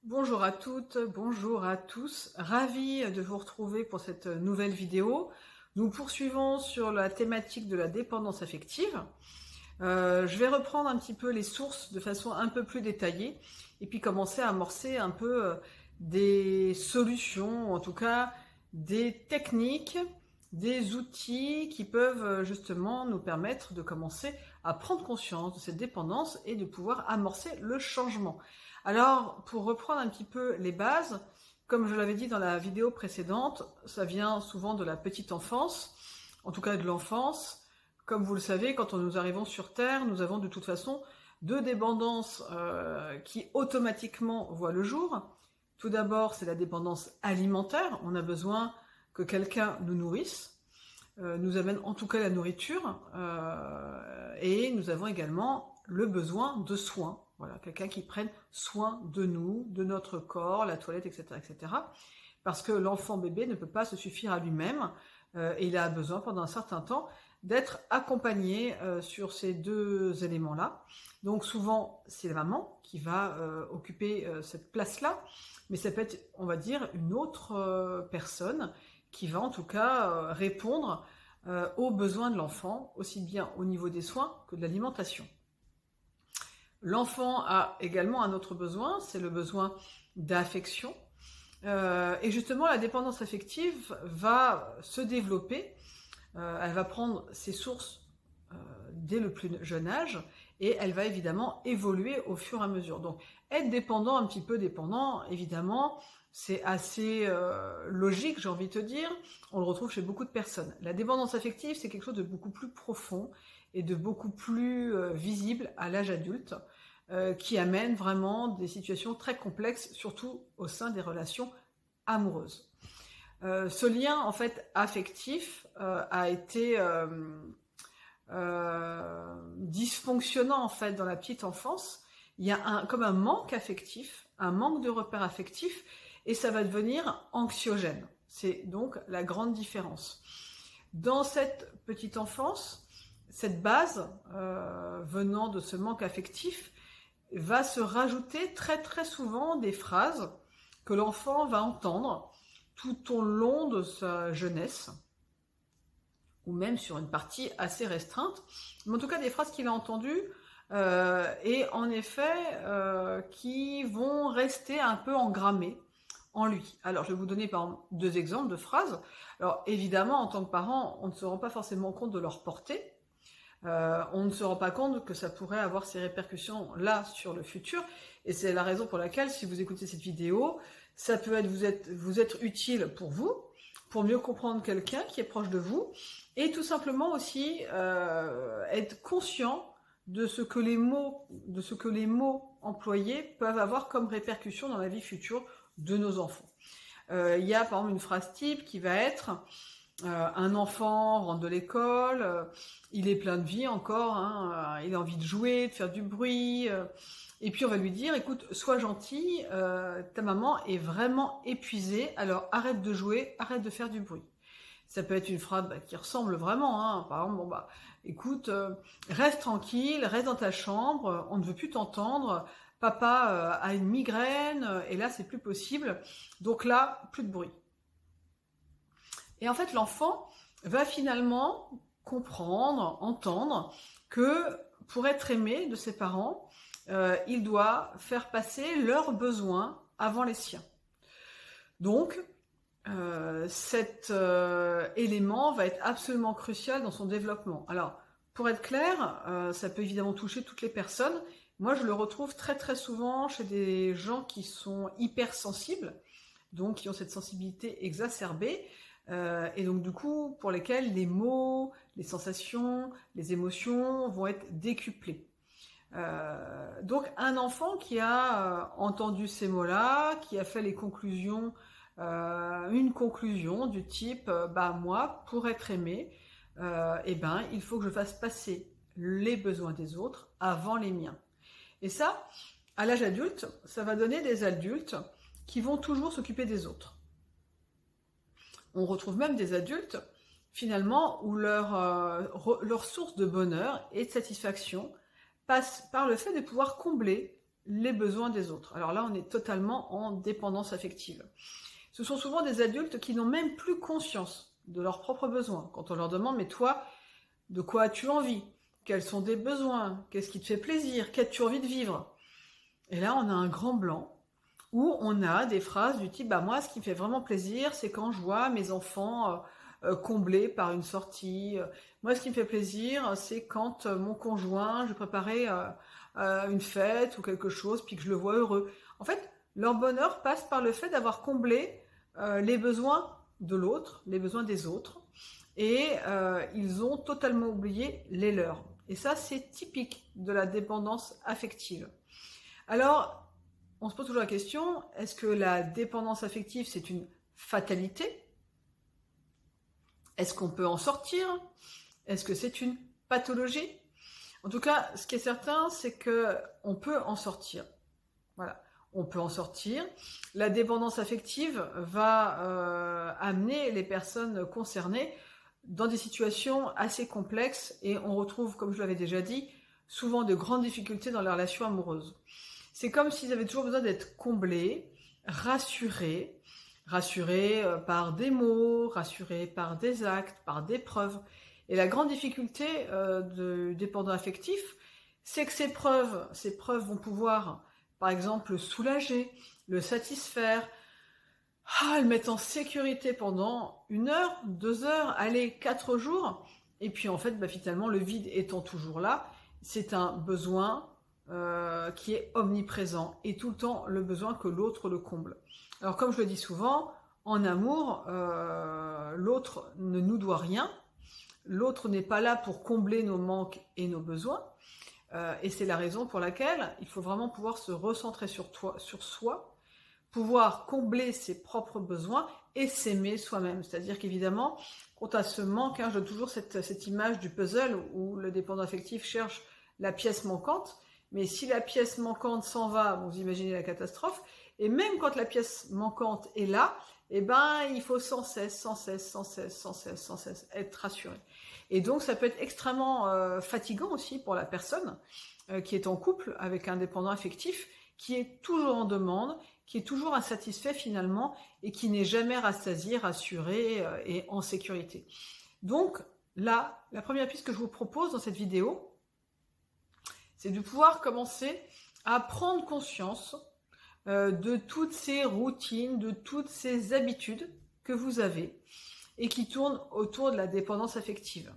Bonjour à toutes, bonjour à tous. Ravi de vous retrouver pour cette nouvelle vidéo. Nous poursuivons sur la thématique de la dépendance affective. Je vais reprendre un petit peu les sources de façon un peu plus détaillée et puis commencer à amorcer un peu des solutions, en tout cas des techniques, des outils qui peuvent justement nous permettre de commencer à prendre conscience de cette dépendance et de pouvoir amorcer le changement. Alors, pour reprendre un petit peu les bases, comme je l'avais dit dans la vidéo précédente, ça vient souvent de la petite enfance, en tout cas de l'enfance. Comme vous le savez, quand nous arrivons sur Terre, nous avons de toute façon deux dépendances qui automatiquement voient le jour. Tout d'abord, c'est la dépendance alimentaire. On a besoin que quelqu'un nous nourrisse, nous amène en tout cas la nourriture, et nous avons également le besoin de soins. Voilà, quelqu'un qui prenne soin de nous, de notre corps, la toilette, etc., etc. Parce que l'enfant bébé ne peut pas se suffire à lui-même, et il a besoin pendant un certain temps d'être accompagné sur ces deux éléments-là. Donc souvent, c'est la maman qui va occuper cette place-là, mais ça peut être, on va dire, une autre personne qui va en tout cas répondre aux besoins de l'enfant, aussi bien au niveau des soins que de l'alimentation. L'enfant a également un autre besoin, c'est le besoin d'affection. Et justement, la dépendance affective va se développer, elle va prendre ses sources dès le plus jeune âge, et elle va évidemment évoluer au fur et à mesure. Donc, être dépendant, un petit peu dépendant, évidemment, c'est assez logique, j'ai envie de te dire. On le retrouve chez beaucoup de personnes. La dépendance affective, c'est quelque chose de beaucoup plus profond et de beaucoup plus visible à l'âge adulte, qui amène vraiment des situations très complexes, surtout au sein des relations amoureuses. Ce lien en fait affectif a été dysfonctionnant en fait dans la petite enfance. Il y a comme un manque affectif, un manque de repères affectifs, et ça va devenir anxiogène. C'est donc la grande différence. Dans cette petite enfance, cette base venant de ce manque affectif va se rajouter très très souvent des phrases que l'enfant va entendre tout au long de sa jeunesse, ou même sur une partie assez restreinte, mais en tout cas des phrases qu'il a entendues, et en effet qui vont rester un peu engrammées en lui. Alors je vais vous donner par exemple deux exemples de phrases. Alors évidemment, en tant que parent, on ne se rend pas forcément compte de leur portée, on ne se rend pas compte que ça pourrait avoir ces répercussions là sur le futur, et c'est la raison pour laquelle, si vous écoutez cette vidéo, ça peut être vous être utile pour mieux comprendre quelqu'un qui est proche de vous, et tout simplement aussi être conscient de ce que les mots employés peuvent avoir comme répercussion dans la vie future de nos enfants. Il y a par exemple une phrase type qui va être un enfant rentre de l'école, il est plein de vie encore, hein, il a envie de jouer, de faire du bruit, et puis on va lui dire, écoute, sois gentil, ta maman est vraiment épuisée, alors arrête de jouer, arrête de faire du bruit. Ça peut être une phrase qui ressemble vraiment, hein, par exemple, bon écoute, reste tranquille, reste dans ta chambre, on ne veut plus t'entendre, papa a une migraine, et là c'est plus possible, donc là, plus de bruit. Et en fait, l'enfant va finalement comprendre, entendre que pour être aimé de ses parents, il doit faire passer leurs besoins avant les siens. Donc, cet élément va être absolument crucial dans son développement. Alors, pour être clair, ça peut évidemment toucher toutes les personnes. Moi, je le retrouve très très souvent chez des gens qui sont hypersensibles, donc qui ont cette sensibilité exacerbée, et donc du coup pour lesquels les mots, les sensations, les émotions vont être décuplées. Donc un enfant qui a entendu ces mots-là, qui a fait les conclusions, une conclusion du type moi pour être aimé, il faut que je fasse passer les besoins des autres avant les miens. Et ça, à l'âge adulte, ça va donner des adultes qui vont toujours s'occuper des autres. On retrouve même des adultes, finalement, où leur source de bonheur et de satisfaction passe par le fait de pouvoir combler les besoins des autres. Alors là, on est totalement en dépendance affective. Ce sont souvent des adultes qui n'ont même plus conscience de leurs propres besoins. Quand on leur demande, mais toi, de quoi as-tu envie? Quels sont tes besoins? Qu'est-ce qui te fait plaisir? Qu'as-tu envie de vivre? Et là, on a un grand blanc où on a des phrases du type, bah moi, ce qui me fait vraiment plaisir, c'est quand je vois mes enfants comblés par une sortie. Moi, ce qui me fait plaisir, c'est quand mon conjoint, je préparais une fête ou quelque chose, puis que je le vois heureux. En fait, leur bonheur passe par le fait d'avoir comblé les besoins de l'autre, les besoins des autres, et ils ont totalement oublié les leurs. Et ça, c'est typique de la dépendance affective. Alors, on se pose toujours la question, est-ce que la dépendance affective, c'est une fatalité? Est-ce qu'on peut en sortir? Est-ce que c'est une pathologie? En tout cas, ce qui est certain, c'est qu'on peut en sortir. Voilà, on peut en sortir. La dépendance affective va amener les personnes concernées dans des situations assez complexes et on retrouve, comme je l'avais déjà dit, souvent de grandes difficultés dans les relations amoureuses. C'est comme s'ils avaient toujours besoin d'être comblés, rassurés, par des mots, rassurés par des actes, par des preuves. Et la grande difficulté du dépendant affectif, c'est que ces preuves vont pouvoir, par exemple, le soulager, le satisfaire, le mettre en sécurité pendant 1 heure, 2 heures, allez, 4 jours. Et puis en fait, finalement, le vide étant toujours là, c'est un besoin qui est omniprésent et tout le temps le besoin que l'autre le comble. Alors comme je le dis souvent, en amour, l'autre ne nous doit rien, l'autre n'est pas là pour combler nos manques et nos besoins, et c'est la raison pour laquelle il faut vraiment pouvoir se recentrer sur soi, pouvoir combler ses propres besoins et s'aimer soi-même. C'est-à-dire qu'évidemment, quand à ce manque, je donne toujours cette image du puzzle où le dépendant affectif cherche la pièce manquante, mais si la pièce manquante s'en va, vous imaginez la catastrophe, et même quand la pièce manquante est là, il faut sans cesse être rassuré. Et donc ça peut être extrêmement fatigant aussi pour la personne qui est en couple avec un dépendant affectif, qui est toujours en demande, qui est toujours insatisfait finalement, et qui n'est jamais rassasié, rassuré et en sécurité. Donc là, la première piste que je vous propose dans cette vidéo, c'est de pouvoir commencer à prendre conscience de toutes ces routines, de toutes ces habitudes que vous avez et qui tournent autour de la dépendance affective.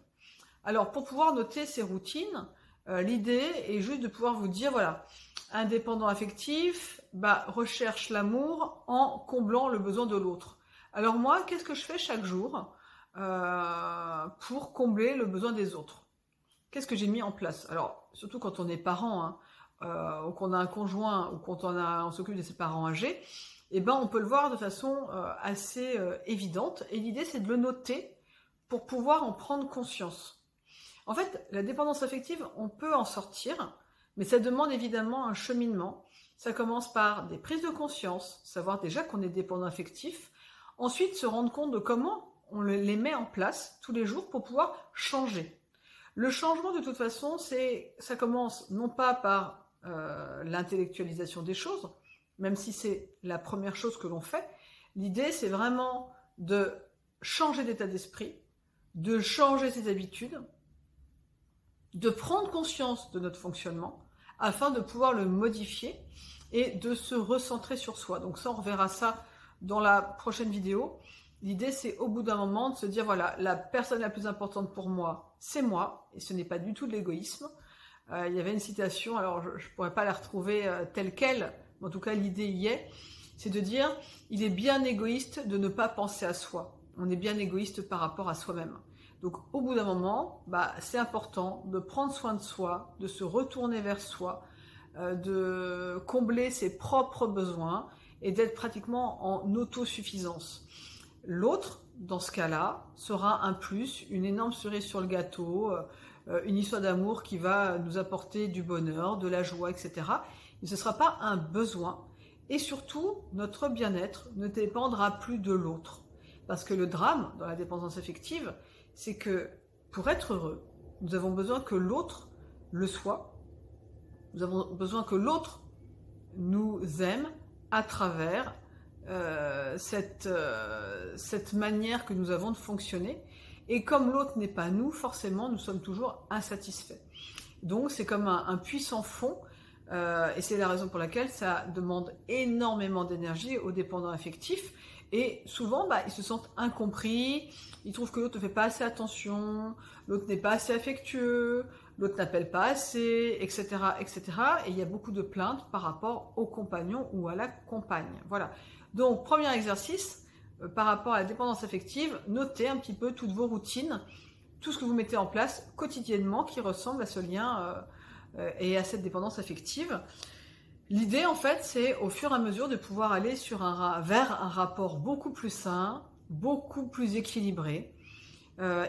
Alors, pour pouvoir noter ces routines, l'idée est juste de pouvoir vous dire, voilà, un dépendant affectif recherche l'amour en comblant le besoin de l'autre. Alors moi, qu'est-ce que je fais chaque jour pour combler le besoin des autres? Qu'est-ce que j'ai mis en place? Alors, surtout quand on est parent, ou qu'on a un conjoint, ou quand on s'occupe de ses parents âgés, on peut le voir de façon assez évidente. Et l'idée, c'est de le noter pour pouvoir en prendre conscience. En fait, la dépendance affective, on peut en sortir, mais ça demande évidemment un cheminement. Ça commence par des prises de conscience, savoir déjà qu'on est dépendant affectif. Ensuite, se rendre compte de comment on les met en place tous les jours pour pouvoir changer. Le changement, de toute façon, ça commence non pas par l'intellectualisation des choses, même si c'est la première chose que l'on fait. L'idée, c'est vraiment de changer d'état d'esprit, de changer ses habitudes, de prendre conscience de notre fonctionnement, afin de pouvoir le modifier et de se recentrer sur soi. Donc ça, on reverra ça dans la prochaine vidéo. L'idée, c'est au bout d'un moment de se dire, voilà, la personne la plus importante pour moi, c'est moi, et ce n'est pas du tout de l'égoïsme. Il y avait une citation, alors je ne pourrais pas la retrouver telle qu'elle, mais en tout cas l'idée y est, c'est de dire, il est bien égoïste de ne pas penser à soi. On est bien égoïste par rapport à soi-même. Donc au bout d'un moment, c'est important de prendre soin de soi, de se retourner vers soi, de combler ses propres besoins et d'être pratiquement en autosuffisance. L'autre, dans ce cas-là, sera un plus, une énorme cerise sur le gâteau, une histoire d'amour qui va nous apporter du bonheur, de la joie, etc. Mais ce ne sera pas un besoin. Et surtout, notre bien-être ne dépendra plus de l'autre. Parce que le drame dans la dépendance affective, c'est que pour être heureux, nous avons besoin que l'autre le soit. Nous avons besoin que l'autre nous aime à travers cette manière que nous avons de fonctionner. Et comme l'autre n'est pas nous, forcément, nous sommes toujours insatisfaits. Donc, c'est comme un puits sans fond. Et c'est la raison pour laquelle ça demande énormément d'énergie aux dépendants affectifs. Et souvent, ils se sentent incompris, ils trouvent que l'autre ne fait pas assez attention, l'autre n'est pas assez affectueux, l'autre n'appelle pas assez, etc., etc. Et il y a beaucoup de plaintes par rapport au compagnon ou à la compagne. Voilà. Donc, premier exercice, par rapport à la dépendance affective, notez un petit peu toutes vos routines, tout ce que vous mettez en place quotidiennement qui ressemble à ce lien et à cette dépendance affective. L'idée, en fait, c'est au fur et à mesure de pouvoir aller vers un rapport beaucoup plus sain, beaucoup plus équilibré.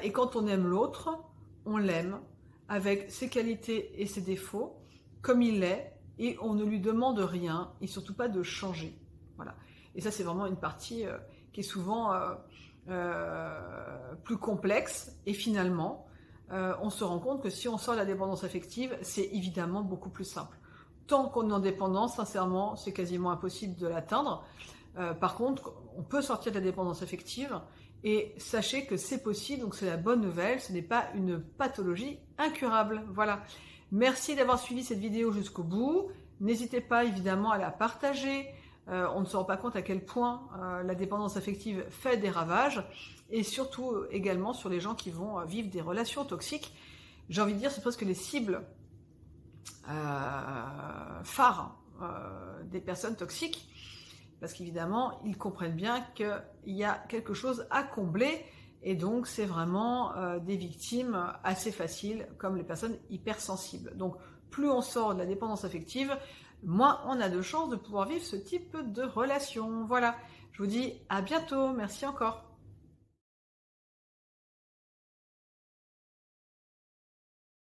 Et quand on aime l'autre, on l'aime avec ses qualités et ses défauts, comme il est, et on ne lui demande rien, et surtout pas de changer. Voilà. Et ça, c'est vraiment une partie qui est souvent plus complexe. Et finalement, on se rend compte que si on sort de la dépendance affective, c'est évidemment beaucoup plus simple. Tant qu'on est en dépendance, sincèrement, c'est quasiment impossible de l'atteindre. Par contre, on peut sortir de la dépendance affective et sachez que c'est possible, donc c'est la bonne nouvelle, ce n'est pas une pathologie incurable. Voilà. Merci d'avoir suivi cette vidéo jusqu'au bout. N'hésitez pas évidemment à la partager. On ne se rend pas compte à quel point la dépendance affective fait des ravages et surtout également sur les gens qui vont vivre des relations toxiques. J'ai envie de dire, c'est presque les cibles phares des personnes toxiques, parce qu'évidemment ils comprennent bien qu'il y a quelque chose à combler et donc c'est vraiment des victimes assez faciles comme les personnes hypersensibles. Donc plus on sort de la dépendance affective, moins on a de chances de pouvoir vivre ce type de relation. Voilà, je vous dis à bientôt, merci encore.